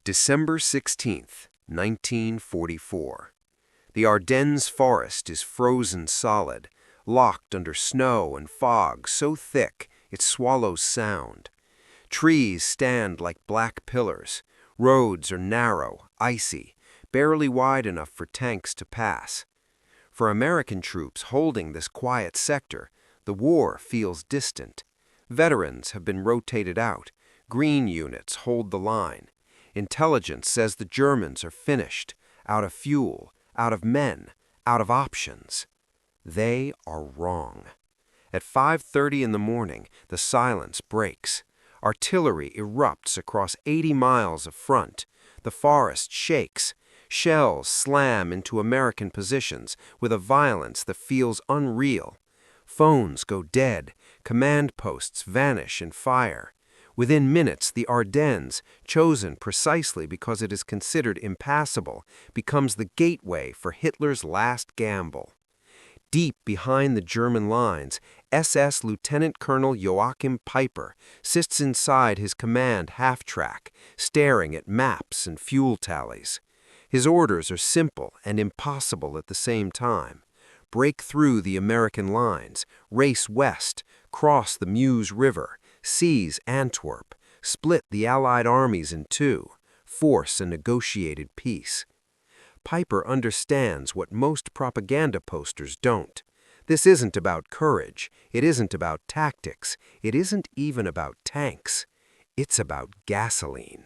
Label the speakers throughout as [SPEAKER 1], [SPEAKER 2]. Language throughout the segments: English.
[SPEAKER 1] December 16th, 1944. The Ardennes Forest is frozen solid, locked under snow and fog so thick it swallows sound. Trees stand like black pillars. Roads are narrow, icy, barely wide enough for tanks to pass. For American troops holding this quiet sector, the war feels distant. Veterans have been rotated out. Green units hold the line. Intelligence says the Germans are finished, out of fuel, out of men, out of options. They are wrong. At 5:30 in the morning, the silence breaks. Artillery erupts across 80 miles of front. The forest shakes. Shells slam into American positions with a violence that feels unreal. Phones go dead. Command posts vanish in fire. Within minutes, the Ardennes, chosen precisely because it is considered impassable, becomes the gateway for Hitler's last gamble. Deep behind the German lines, SS Lieutenant Colonel Joachim Peiper sits inside his command half-track, staring at maps and fuel tallies. His orders are simple and impossible at the same time. Break through the American lines, race west, cross the Meuse River, seize Antwerp, split the Allied armies in two, force a negotiated peace. Peiper understands what most propaganda posters don't. This isn't about courage. It isn't about tactics. It isn't even about tanks. It's about gasoline.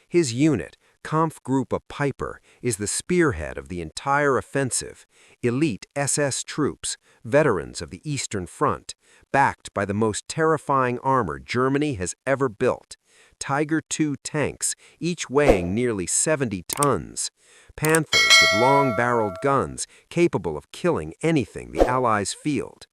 [SPEAKER 1] His unit, Kampfgruppe Peiper, is the spearhead of the entire offensive. Elite SS troops, veterans of the Eastern Front, backed by the most terrifying armor Germany has ever built. Tiger II tanks, each weighing nearly 70 tons. Panthers with long-barreled guns capable of killing anything the Allies field.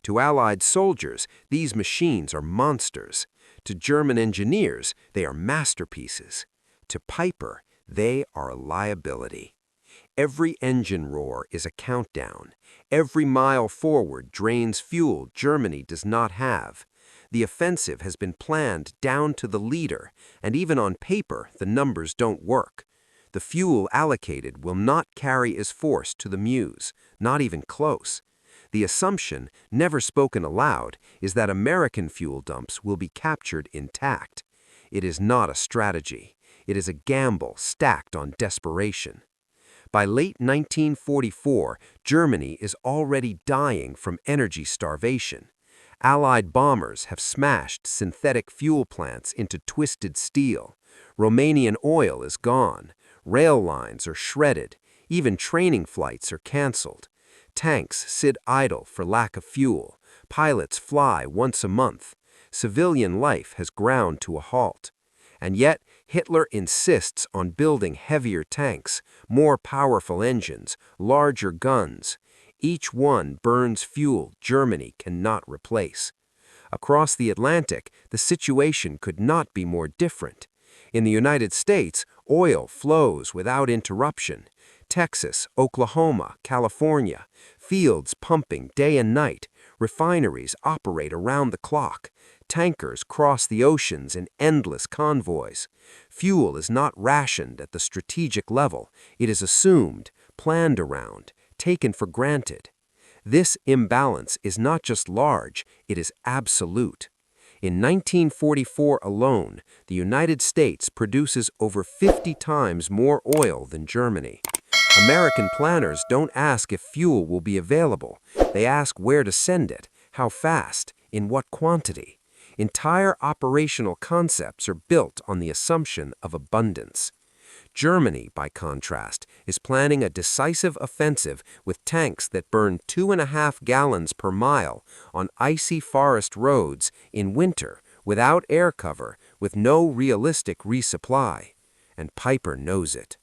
[SPEAKER 1] To Allied soldiers, these machines are monsters. To German engineers, they are masterpieces. To Peiper, they are a liability. Every engine roar is a countdown. Every mile forward drains fuel Germany does not have. The offensive has been planned down to the leader, and even on paper, the numbers don't work. The fuel allocated will not carry as force to the Meuse, not even close. The assumption, never spoken aloud, is that American fuel dumps will be captured intact. It is not a strategy. It is a gamble stacked on desperation. By late 1944, Germany is already dying from energy starvation. Allied bombers have smashed synthetic fuel plants into twisted steel. Romanian oil is gone. Rail lines are shredded. Even training flights are canceled. Tanks sit idle for lack of fuel. Pilots fly once a month. Civilian life has ground to a halt. And yet, Hitler insists on building heavier tanks, more powerful engines, larger guns. Each one burns fuel Germany cannot replace. Across the Atlantic, the situation could not be more different. In the United States, oil flows without interruption. Texas, Oklahoma, California, fields pumping day and night. Refineries operate around the clock. Tankers cross the oceans in endless convoys. Fuel is not rationed at the strategic level. It is assumed, planned around, taken for granted. This imbalance is not just large, it is absolute. In 1944 alone, the United States produces over 50 times more oil than Germany. American planners don't ask if fuel will be available. They ask where to send it, how fast, in what quantity. Entire operational concepts are built on the assumption of abundance. Germany, by contrast, is planning a decisive offensive with tanks that burn 2.5 gallons per mile on icy forest roads in winter, without air cover, with no realistic resupply. And Peiper knows it.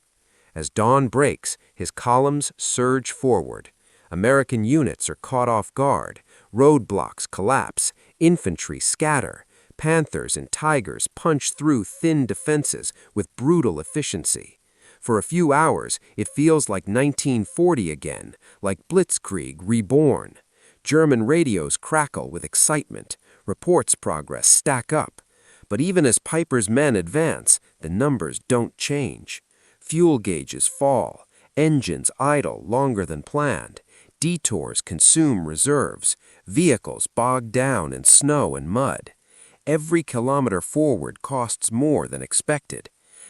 [SPEAKER 1] As dawn breaks, his columns surge forward. American units are caught off guard. Roadblocks collapse. Infantry scatter. Panthers and Tigers punch through thin defenses with brutal efficiency. For a few hours, it feels like 1940 again, like Blitzkrieg reborn. German radios crackle with excitement. Reports progress stack up. But even as Peiper's men advance, the numbers don't change. Fuel gauges fall, engines idle longer than planned, detours consume reserves, vehicles bogged down in snow and mud. Every kilometer forward costs more than expected,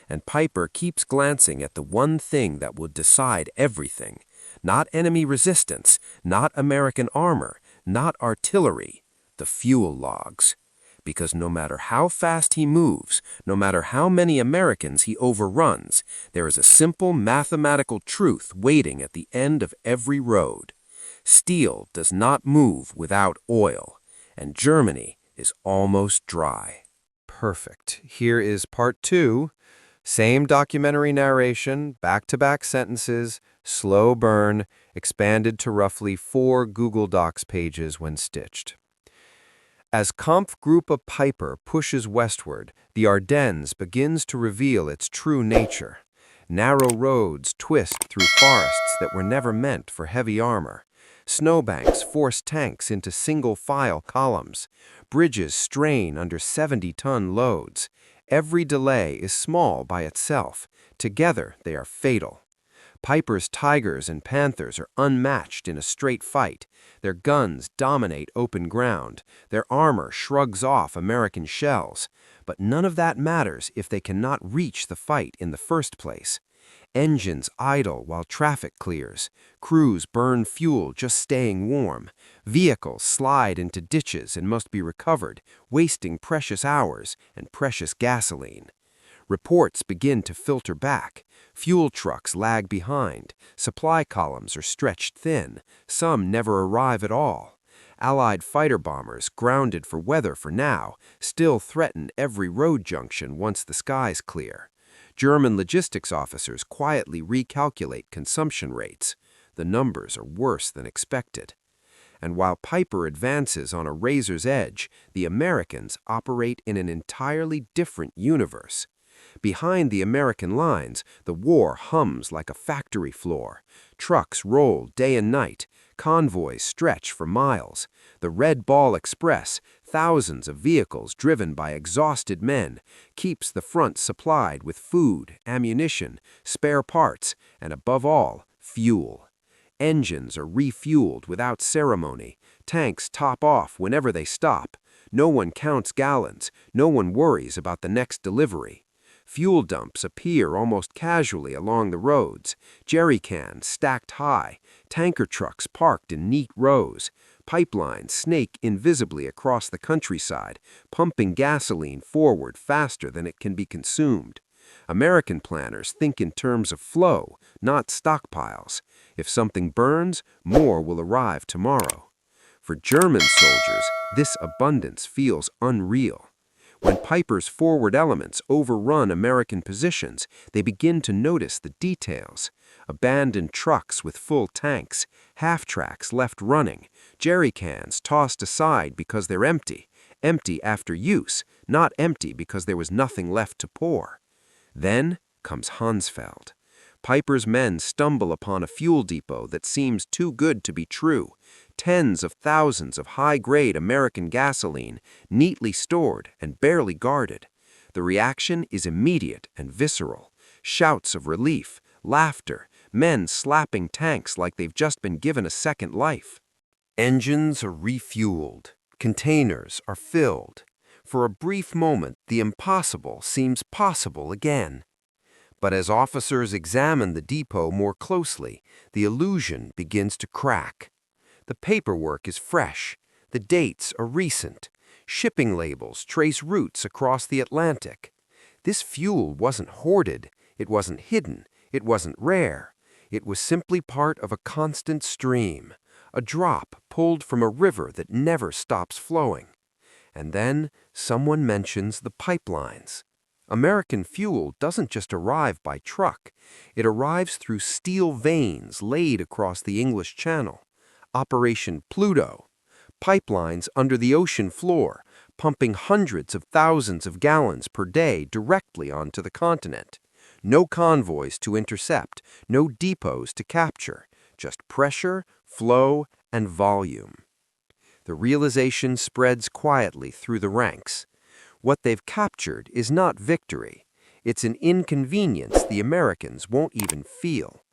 [SPEAKER 1] and Peiper keeps glancing at the one thing that will decide everything. Not enemy resistance, not American armor, not artillery, the fuel logs. Because no matter how fast he moves, no matter how many Americans he overruns, there is a simple mathematical truth waiting at the end of every road. Steel does not move without oil, and Germany is almost dry. Perfect. Here is part 2. Same documentary narration, back-to-back sentences, slow burn, expanded to roughly 4 Google Docs pages when stitched. As Kampfgruppe Peiper pushes westward, the Ardennes begins to reveal its true nature. Narrow roads twist through forests that were never meant for heavy armor. Snowbanks force tanks into single-file columns. Bridges strain under 70-ton loads. Every delay is small by itself. Together, they are fatal. Peiper's tigers and panthers are unmatched in a straight fight. Their guns dominate open ground. Their armor shrugs off American shells. But none of that matters if they cannot reach the fight in the first place. Engines idle while traffic clears. Crews burn fuel just staying warm. Vehicles slide into ditches and must be recovered, wasting precious hours and precious gasoline. Reports begin to filter back. Fuel trucks lag behind. Supply columns are stretched thin. Some never arrive at all. Allied fighter bombers, grounded for weather for now, still threaten every road junction once the skies clear. German logistics officers quietly recalculate consumption rates. The numbers are worse than expected. And while Peiper advances on a razor's edge, the Americans operate in an entirely different universe. Behind the American lines, the war hums like a factory floor. Trucks roll day and night. Convoys stretch for miles. The Red Ball Express, thousands of vehicles driven by exhausted men, keeps the front supplied with food, ammunition, spare parts, and above all, fuel. Engines are refueled without ceremony. Tanks top off whenever they stop. No one counts gallons. No one worries about the next delivery. Fuel dumps appear almost casually along the roads, jerry cans stacked high, tanker trucks parked in neat rows, pipelines snake invisibly across the countryside, pumping gasoline forward faster than it can be consumed. American planners think in terms of flow, not stockpiles. If something burns, more will arrive tomorrow. For German soldiers, this abundance feels unreal. When Peiper's forward elements overrun American positions, they begin to notice the details. Abandoned trucks with full tanks, half-tracks left running, jerry cans tossed aside because they're empty after use, not empty because there was nothing left to pour. Then comes Hansfeld. Peiper's men stumble upon a fuel depot that seems too good to be true. Tens of thousands of high-grade American gasoline, neatly stored and barely guarded. The reaction is immediate and visceral. Shouts of relief, laughter, men slapping tanks like they've just been given a second life. Engines are refueled. Containers are filled. For a brief moment, the impossible seems possible again. But as officers examine the depot more closely, the illusion begins to crack. The paperwork is fresh. The dates are recent. Shipping labels trace routes across the Atlantic. This fuel wasn't hoarded. It wasn't hidden. It wasn't rare. It was simply part of a constant stream, a drop pulled from a river that never stops flowing. And then someone mentions the pipelines. American fuel doesn't just arrive by truck. It arrives through steel veins laid across the English Channel. Operation Pluto. Pipelines under the ocean floor, pumping hundreds of thousands of gallons per day directly onto the continent. No convoys to intercept, no depots to capture, just pressure, flow, and volume. The realization spreads quietly through the ranks. What they've captured is not victory. It's an inconvenience the Americans won't even feel.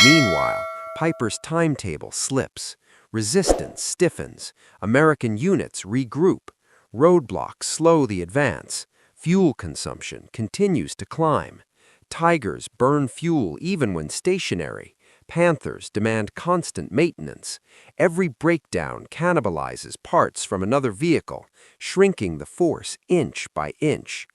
[SPEAKER 1] Meanwhile, Peiper's timetable slips. Resistance stiffens. American units regroup. Roadblocks slow the advance. Fuel consumption continues to climb. Tigers burn fuel even when stationary. Panthers demand constant maintenance. Every breakdown cannibalizes parts from another vehicle, shrinking the force inch by inch.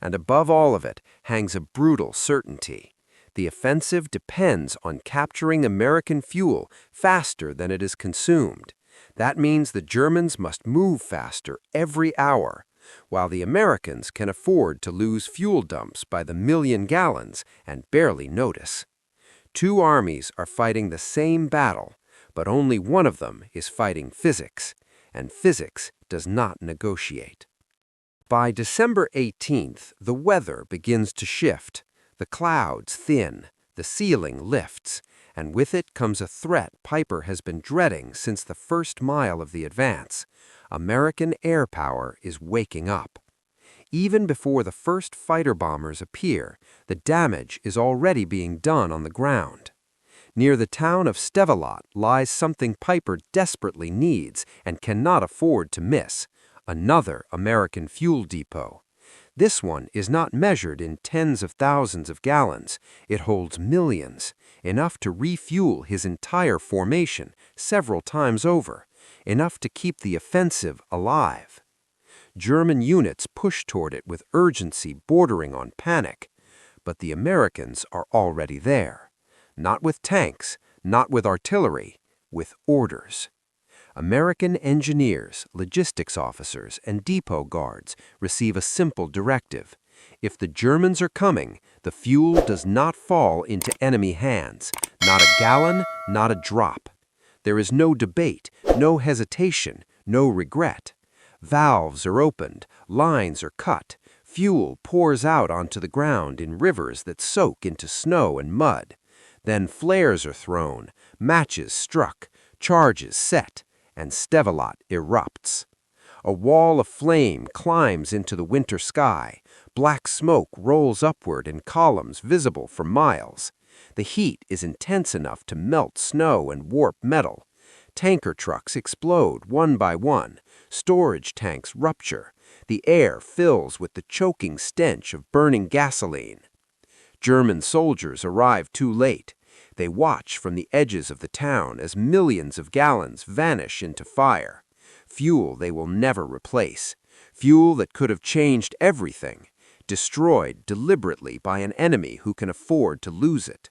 [SPEAKER 1] And above all of it hangs a brutal certainty. The offensive depends on capturing American fuel faster than it is consumed. That means the Germans must move faster every hour, while the Americans can afford to lose fuel dumps by the million gallons and barely notice. Two armies are fighting the same battle, but only one of them is fighting physics, and physics does not negotiate. By December 18th, the weather begins to shift. The clouds thin, the ceiling lifts, and with it comes a threat Peiper has been dreading since the first mile of the advance. American air power is waking up. Even before the first fighter bombers appear, the damage is already being done on the ground. Near the town of Stevelot lies something Peiper desperately needs and cannot afford to miss: another American fuel depot. This one is not measured in tens of thousands of gallons. It holds millions, enough to refuel his entire formation several times over, enough to keep the offensive alive. German units push toward it with urgency bordering on panic, but the Americans are already there. Not with tanks, not with artillery, with orders. American engineers, logistics officers, and depot guards receive a simple directive. If the Germans are coming, the fuel does not fall into enemy hands. Not a gallon, not a drop. There is no debate, no hesitation, no regret. Valves are opened, lines are cut, fuel pours out onto the ground in rivers that soak into snow and mud. Then flares are thrown, matches struck, charges set, and Stevelot erupts. A wall of flame climbs into the winter sky. Black smoke rolls upward in columns visible for miles. The heat is intense enough to melt snow and warp metal. Tanker trucks explode one by one. Storage tanks rupture. The air fills with the choking stench of burning gasoline. German soldiers arrive too late. They watch from the edges of the town as millions of gallons vanish into fire. Fuel they will never replace. Fuel that could have changed everything. Destroyed deliberately by an enemy who can afford to lose it.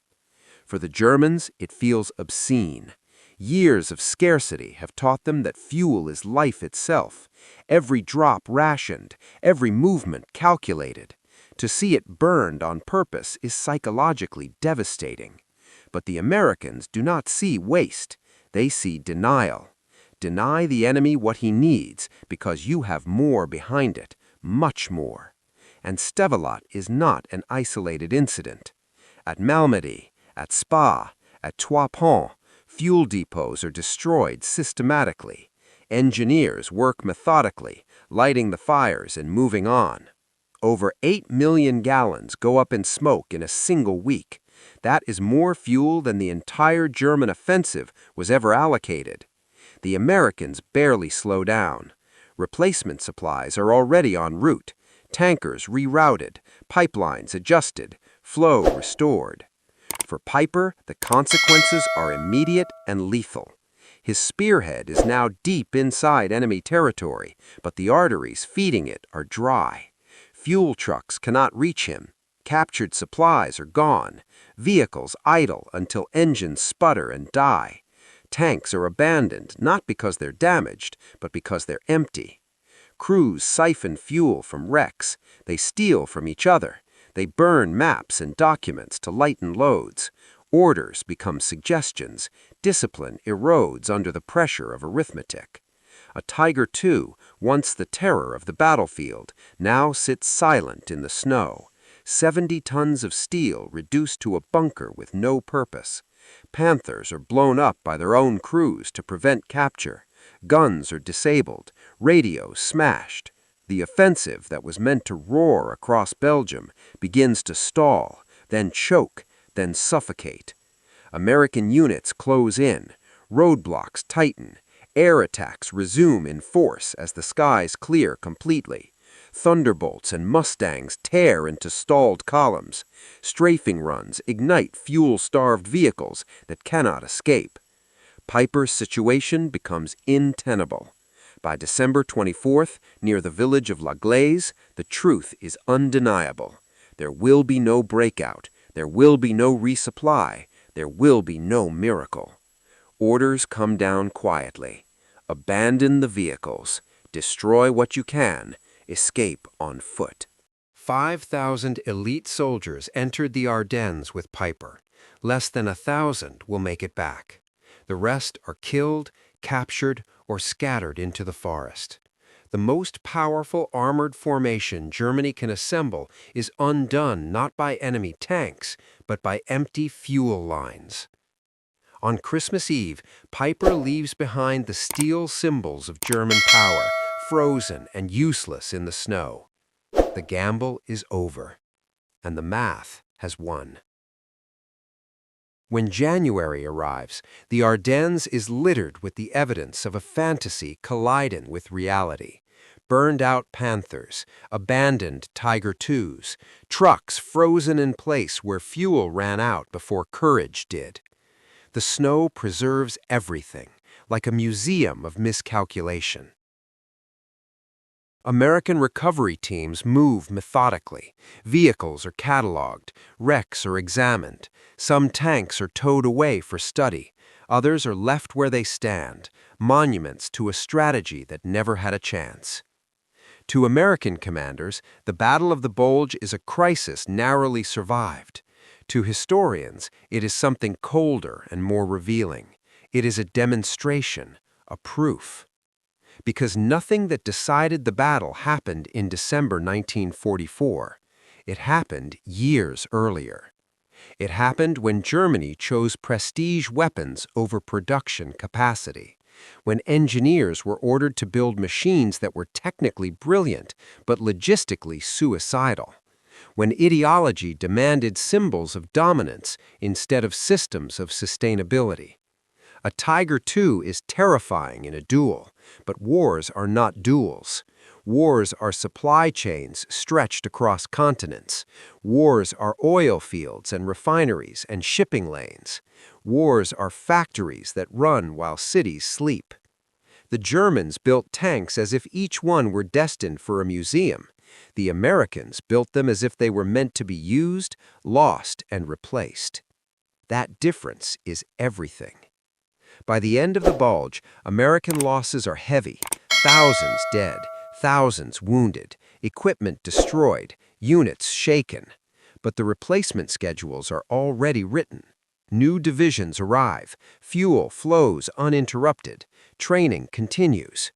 [SPEAKER 1] For the Germans, it feels obscene. Years of scarcity have taught them that fuel is life itself. Every drop rationed, every movement calculated. To see it burned on purpose is psychologically devastating. But the Americans do not see waste. They see denial. Deny the enemy what he needs because you have more behind it, much more. And Stevelot is not an isolated incident. At Malmedy, at Spa, at Trois Ponts, fuel depots are destroyed systematically. Engineers work methodically, lighting the fires and moving on. Over 8 million gallons go up in smoke in a single week. That is more fuel than the entire German offensive was ever allocated. The Americans barely slow down. Replacement supplies are already en route. Tankers rerouted, pipelines adjusted, flow restored. For Peiper, the consequences are immediate and lethal. His spearhead is now deep inside enemy territory, but the arteries feeding it are dry. Fuel trucks cannot reach him. Captured supplies are gone. Vehicles idle until engines sputter and die. Tanks are abandoned not because they're damaged, but because they're empty. Crews siphon fuel from wrecks. They steal from each other. They burn maps and documents to lighten loads. Orders become suggestions. Discipline erodes under the pressure of arithmetic. A Tiger II, once the terror of the battlefield, now sits silent in the snow. 70 tons of steel reduced to a bunker with no purpose. Panthers are blown up by their own crews to prevent capture. Guns are disabled. Radios smashed. The offensive that was meant to roar across Belgium begins to stall, then choke, then suffocate. American units close in, roadblocks tighten, air attacks resume in force as the skies clear completely. Thunderbolts and Mustangs tear into stalled columns. Strafing runs ignite fuel-starved vehicles that cannot escape. Peiper's situation becomes untenable. By December 24th, near the village of La Glaise, the truth is undeniable. There will be no breakout. There will be no resupply. There will be no miracle. Orders come down quietly. Abandon the vehicles. Destroy what you can. Escape on foot. 5,000 elite soldiers entered the Ardennes with Peiper. Less than 1,000 will make it back. The rest are killed, captured, or scattered into the forest. The most powerful armored formation Germany can assemble is undone not by enemy tanks, but by empty fuel lines. On Christmas Eve, Peiper leaves behind the steel symbols of German power, frozen and useless in the snow. The gamble is over, and the math has won. When January arrives, the Ardennes is littered with the evidence of a fantasy colliding with reality. Burned-out Panthers, abandoned Tiger IIs, trucks frozen in place where fuel ran out before courage did. The snow preserves everything, like a museum of miscalculation. American recovery teams move methodically. Vehicles are cataloged, wrecks are examined. Some tanks are towed away for study. Others are left where they stand, monuments to a strategy that never had a chance. To American commanders, the Battle of the Bulge is a crisis narrowly survived. To historians, it is something colder and more revealing. It is a demonstration, a proof. Because nothing that decided the battle happened in December 1944. It happened years earlier. It happened when Germany chose prestige weapons over production capacity, when engineers were ordered to build machines that were technically brilliant but logistically suicidal, when ideology demanded symbols of dominance instead of systems of sustainability. A Tiger II is terrifying in a duel, but wars are not duels. Wars are supply chains stretched across continents. Wars are oil fields and refineries and shipping lanes. Wars are factories that run while cities sleep. The Germans built tanks as if each one were destined for a museum. The Americans built them as if they were meant to be used, lost, and replaced. That difference is everything. By the end of the Bulge, American losses are heavy. Thousands dead, thousands wounded, equipment destroyed, units shaken. But the replacement schedules are already written. New divisions arrive, fuel flows uninterrupted, training continues.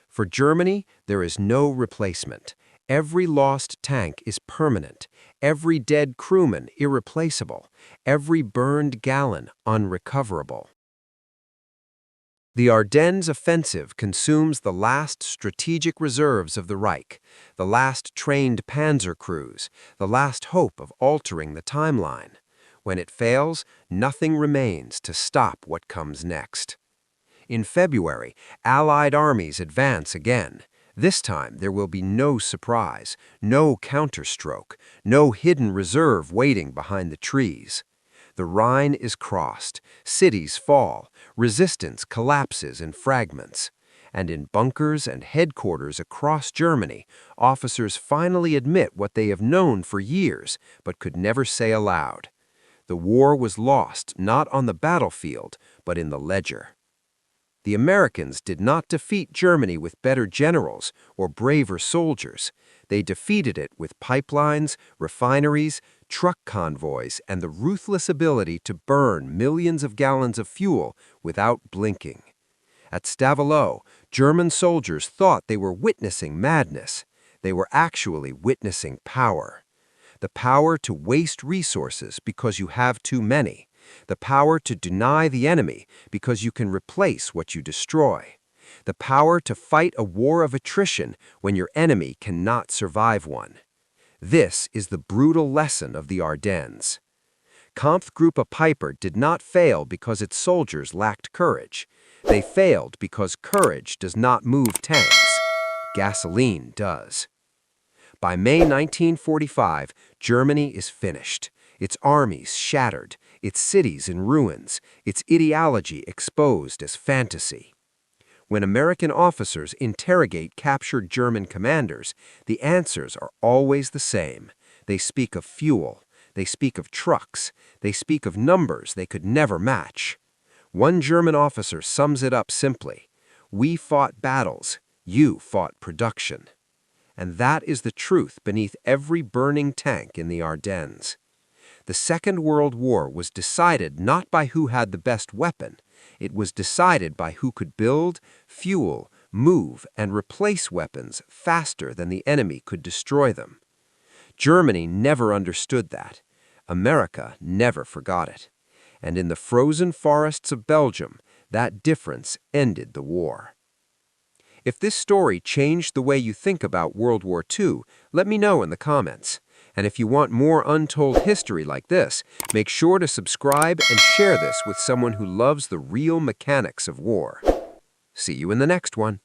[SPEAKER 1] For Germany, there is no replacement. Every lost tank is permanent, every dead crewman irreplaceable, every burned gallon unrecoverable. The Ardennes offensive consumes the last strategic reserves of the Reich, the last trained panzer crews, the last hope of altering the timeline. When it fails, nothing remains to stop what comes next. In February, Allied armies advance again. This time there will be no surprise, no counterstroke, no hidden reserve waiting behind the trees. The Rhine is crossed, cities fall, resistance collapses in fragments. And in bunkers and headquarters across Germany, officers finally admit what they have known for years but could never say aloud. The war was lost not on the battlefield, but in the ledger. The Americans did not defeat Germany with better generals or braver soldiers. They defeated it with pipelines, refineries, truck convoys, and the ruthless ability to burn millions of gallons of fuel without blinking. At Stavelot, German soldiers thought they were witnessing madness. They were actually witnessing power. The power to waste resources because you have too many. The power to deny the enemy because you can replace what you destroy. The power to fight a war of attrition when your enemy cannot survive one. This is the brutal lesson of the Ardennes. Kampfgruppe Peiper did not fail because its soldiers lacked courage. They failed because courage does not move tanks. Gasoline does. By May 1945, Germany is finished. Its armies shattered, its cities in ruins, its ideology exposed as fantasy. When American officers interrogate captured German commanders, the answers are always the same. They speak of fuel. They speak of trucks. They speak of numbers they could never match. One German officer sums it up simply: "We fought battles. You fought production." And that is the truth beneath every burning tank in the Ardennes. The Second World War was decided not by who had the best weapon. It was decided by who could build, fuel, move, and replace weapons faster than the enemy could destroy them. Germany never understood that. America never forgot it. And in the frozen forests of Belgium, that difference ended the war. If this story changed the way you think about World War II, let me know in the comments. And if you want more untold history like this, make sure to subscribe and share this with someone who loves the real mechanics of war. See you in the next one.